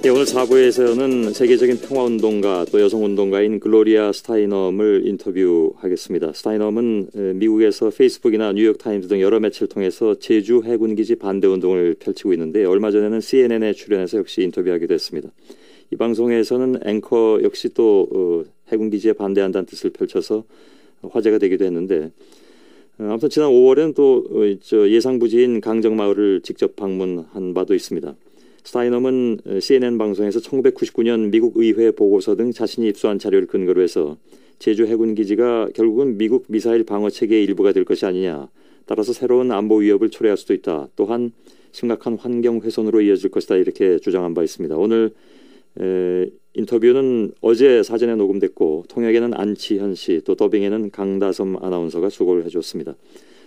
네, 오늘 4부에서는 세계적인 평화운동가 또 여성운동가인 글로리아 스타이넘을 인터뷰하겠습니다. 스타이넘은 미국에서 페이스북이나 뉴욕타임즈 등 여러 매체를 통해서 제주 해군기지 반대운동을 펼치고 있는데 얼마 전에는 CNN에 출연해서 역시 인터뷰하기도 했습니다. 이 방송에서는 앵커 역시 또 해군기지에 반대한다는 뜻을 펼쳐서 화제가 되기도 했는데 아무튼 지난 5월에는 또 예상부지인 강정마을을 직접 방문한 바도 있습니다. 스타이넘은 CNN 방송에서 1999년 미국 의회 보고서 등 자신이 입수한 자료를 근거로 해서 제주 해군기지가 결국은 미국 미사일 방어체계의 일부가 될 것이 아니냐. 따라서 새로운 안보 위협을 초래할 수도 있다. 또한 심각한 환경 훼손으로 이어질 것이다. 이렇게 주장한 바 있습니다. 오늘 인터뷰는 어제 사전에 녹음됐고 통역에는 안치현 씨, 또 더빙에는 강다섬 아나운서가 수고를 해줬습니다.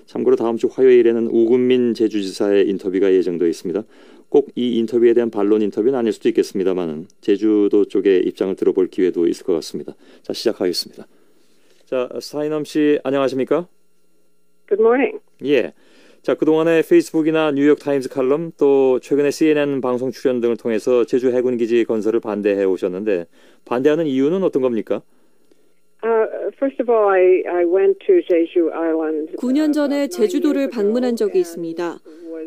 참고로 다음 주 화요일에는 우금민 제주지사의 인터뷰가 예정되어 있습니다. 꼭 이 인터뷰에 대한 반론 인터뷰는 아닐 수도 있겠습니다만 제주도 쪽의 입장을 들어볼 기회도 있을 것 같습니다. 자, 시작하겠습니다. 자, 스타이넘 씨 안녕하십니까? Good morning. 예. 자, 그동안에 페이스북이나 뉴욕타임즈 칼럼 또 최근에 CNN 방송 출연 등을 통해서 제주 해군기지 건설을 반대해 오셨는데 반대하는 이유는 어떤 겁니까? First of all, I went to Jeju Island. 9년 전에 제주도를 방문한 적이 있습니다.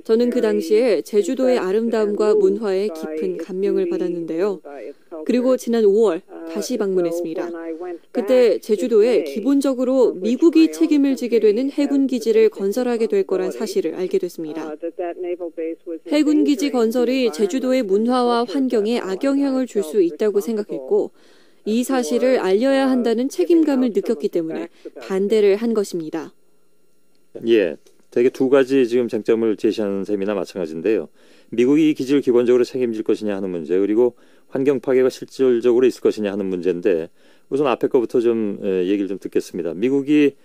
저는 그 당시에 제주도의 아름다움과 문화에 깊은 감명을 받았는데요. 그리고 지난 5월 다시 방문했습니다. 그때 제주도에 기본적으로 미국이 책임을 지게 되는 해군기지를 건설하게 될 거란 사실을 알게 됐습니다. 해군기지 건설이 제주도의 문화와 환경에 악영향을 줄 수 있다고 생각했고 이 사실을 알려야 한다는 책임감을 느꼈기 때문에 반대를 한 것입니다. 예, 되게 두 가지 지금 쟁점을 제시하는 셈이나 마찬가지인데요. 미국이 이 기지를 기본적으로 책임질 것이냐 하는 문제, 그리고 환경 파괴가 실질적으로 있을 것이냐 하는 문제인데 우선 앞에 거부터 좀 얘기를 좀 듣겠습니다. 미국이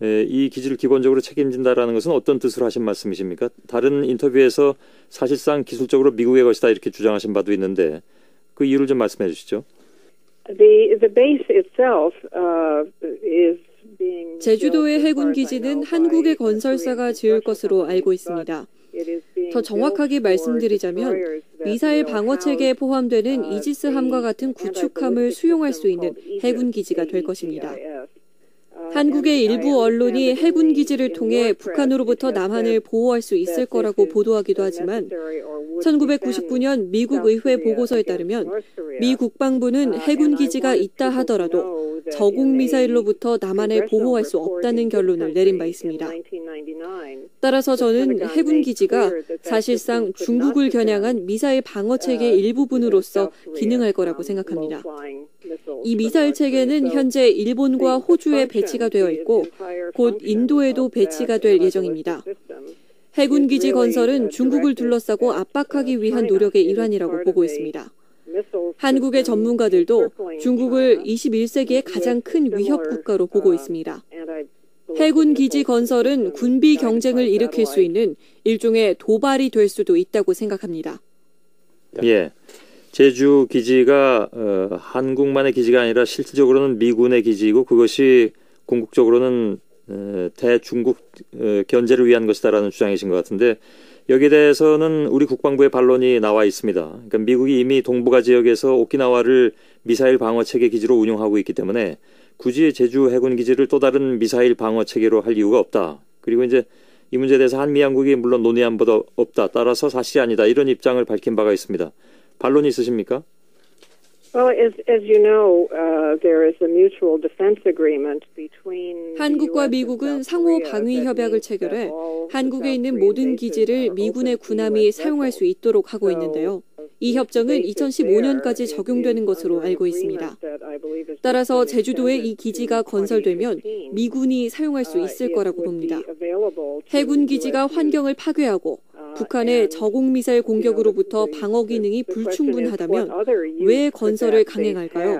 이 기지를 기본적으로 책임진다라는 것은 어떤 뜻으로 하신 말씀이십니까? 다른 인터뷰에서 사실상 기술적으로 미국의 것이다 이렇게 주장하신 바도 있는데 그 이유를 좀 말씀해 주시죠. The base itself is being 제주도의 해군기지는 한국의 건설사가 지을 것으로 알고 있습니다. 더 정확하게 말씀드리자면 미사일 방어체계에 포함되는 이지스함과 같은 구축함을 수용할 수 있는 해군기지가 될 것입니다. 한국의 일부 언론이 해군기지를 통해 북한으로부터 남한을 보호할 수 있을 거라고 보도하기도 하지만 1999년 미국 의회 보고서에 따르면 미 국방부는 해군기지가 있다 하더라도 저공미사일로부터 남한을 보호할 수 없다는 결론을 내린 바 있습니다. 따라서 저는 해군기지가 사실상 중국을 겨냥한 미사일 방어체계의 일부분으로서 기능할 거라고 생각합니다. 이 미사일 체계는 현재 일본과 호주에 배치가 되어 있고 곧 인도에도 배치가 될 예정입니다. 해군기지 건설은 중국을 둘러싸고 압박하기 위한 노력의 일환이라고 보고 있습니다. 한국의 전문가들도 중국을 21세기의 가장 큰 위협 국가로 보고 있습니다. 해군기지 건설은 군비 경쟁을 일으킬 수 있는 일종의 도발이 될 수도 있다고 생각합니다. 예. 제주 기지가 한국만의 기지가 아니라 실질적으로는 미군의 기지이고 그것이 궁극적으로는 대중국 견제를 위한 것이다라는 주장이신 것 같은데 여기에 대해서는 우리 국방부의 반론이 나와 있습니다. 그러니까 미국이 이미 동북아 지역에서 오키나와를 미사일 방어 체계 기지로 운영하고 있기 때문에 굳이 제주 해군 기지를 또 다른 미사일 방어 체계로 할 이유가 없다. 그리고 이제 이 문제에 대해서 한미 양국이 물론 논의한 바도 없다. 따라서 사실이 아니다. 이런 입장을 밝힌 바가 있습니다. 반론이 있으십니까? Well, as you know, there is a mutual defense agreement between 한국과 미국은 상호 방위 협약을 체결해 한국에 있는 모든 기지를 미군의 군함이 사용할 수 있도록 하고 있는데요. 이 협정은 2015년까지 적용되는 것으로 알고 있습니다. 따라서 제주도에 이 기지가 건설되면 미군이 사용할 수 있을 거라고 봅니다. 해군 기지가 환경을 파괴하고 북한의 저공미사일 공격으로부터 방어 기능이 불충분하다면 왜 건설을 강행할까요?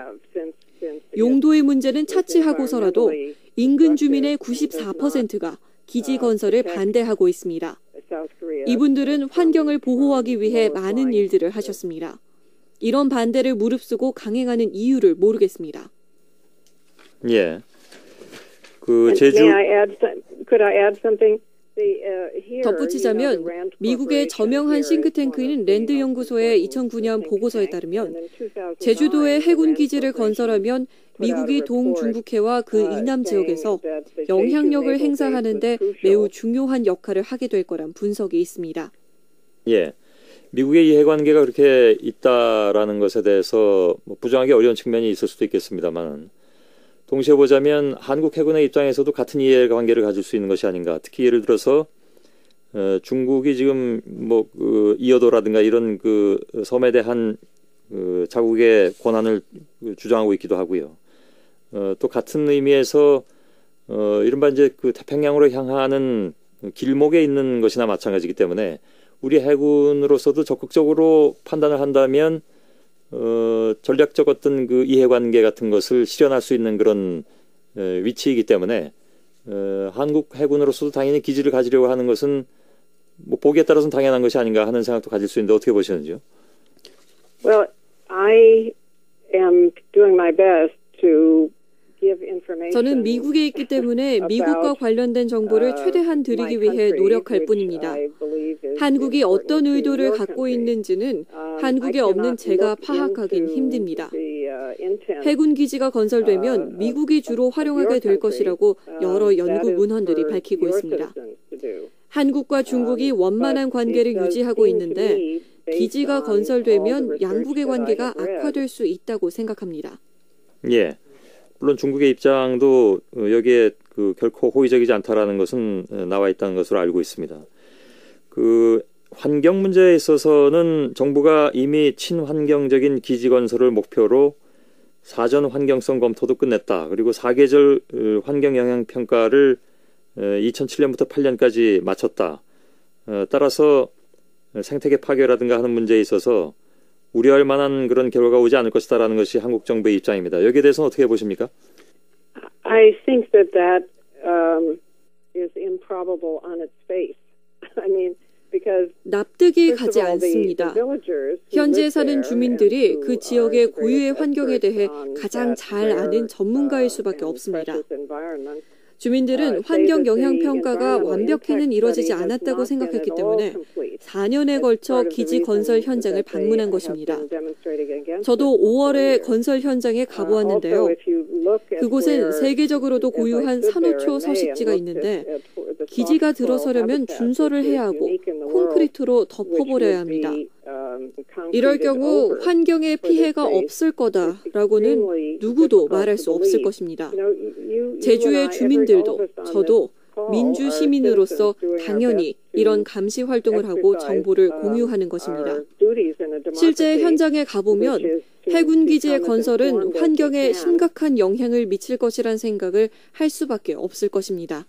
용도의 문제는 차치하고서라도 인근 주민의 94%가 기지 건설을 반대하고 있습니다. 이분들은 환경을 보호하기 위해 많은 일들을 하셨습니다. 이런 반대를 무릅쓰고 강행하는 이유를 모르겠습니다. 예. 그 제주 Could I add something? 덧붙이자면 미국의 저명한 싱크탱크인 랜드 연구소의 2009년 보고서에 따르면 제주도에 해군 기지를 건설하면 미국이 동중국해와 그 이남 지역에서 영향력을 행사하는 데 매우 중요한 역할을 하게 될 거란 분석이 있습니다. 예, 미국의 이해관계가 그렇게 있다라는 것에 대해서 부정하기 어려운 측면이 있을 수도 있겠습니다만 동시에 보자면 한국 해군의 입장에서도 같은 이해관계를 가질 수 있는 것이 아닌가. 특히 예를 들어서 중국이 지금 이어도라든가 이런 그 섬에 대한 자국의 권한을 주장하고 있기도 하고요. 또 같은 의미에서 이른바 이제 그 태평양으로 향하는 길목에 있는 것이나 마찬가지이기 때문에 우리 해군으로서도 적극적으로 판단을 한다면 전략적 어떤 그 이해관계 같은 것을 실현할 수 있는 그런 위치이기 때문에 한국 해군으로서도 당연히 기지를 가지려고 하는 것은 보기에 따라서는 당연한 것이 아닌가 하는 생각도 가질 수 있는데 어떻게 보시는지요? Well, I am doing my best to give information. 저는 미국에 있기 때문에 미국과 관련된 정보를 최대한 드리기 위해 노력할 뿐입니다. 한국이 어떤 의도를 갖고 있는지는 한국에 없는 제가 파악하긴 힘듭니다. 해군 기지가 건설되면 미국이 주로 활용하게 될 것이라고 여러 연구 문헌들이 밝히고 있습니다. 한국과 중국이 원만한 관계를 유지하고 있는데 기지가 건설되면 양국의 관계가 악화될 수 있다고 생각합니다. 예, 물론 중국의 입장도 여기에 결코 호의적이지 않다라는 것은 나와 있다는 것으로 알고 있습니다. 그 환경 문제에 있어서는 정부가 이미 친환경적인 기지 건설을 목표로 사전 환경성 검토도 끝냈다. 그리고 사계절 환경 영향 평가를 2007년부터 8년까지 마쳤다. 따라서 생태계 파괴라든가 하는 문제에 있어서 우려할 만한 그런 결과가 오지 않을 것이다라는 것이 한국 정부의 입장입니다. 여기에 대해서는 어떻게 보십니까? I think that is improbable on its face. I mean, 납득이 가지 않습니다. 현지에 사는 주민들이 그 지역의 고유의 환경에 대해 가장 잘 아는 전문가일 수밖에 없습니다. 주민들은 환경 영향 평가가 완벽히는 이루어지지 않았다고 생각했기 때문에 4년에 걸쳐 기지 건설 현장을 방문한 것입니다. 저도 5월에 건설 현장에 가보았는데요. 그곳엔 세계적으로도 고유한 산호초 서식지가 있는데 기지가 들어서려면 준설을 해야 하고 콘크리트로 덮어버려야 합니다. 이럴 경우 환경에 피해가 없을 거다라고는 누구도 말할 수 없을 것입니다. 제주의 주민들도 저도 민주 시민으로서 당연히 이런 감시 활동을 하고 정보를 공유하는 것입니다. 실제 현장에 가보면 해군 기지의 건설은 환경에 심각한 영향을 미칠 것이란 생각을 할 수밖에 없을 것입니다.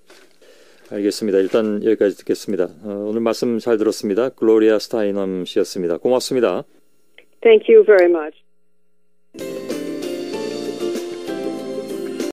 알겠습니다. 일단 여기까지 듣겠습니다. 오늘 말씀 잘 들었습니다. 글로리아 스타이넘 씨였습니다. 고맙습니다. Thank you very much.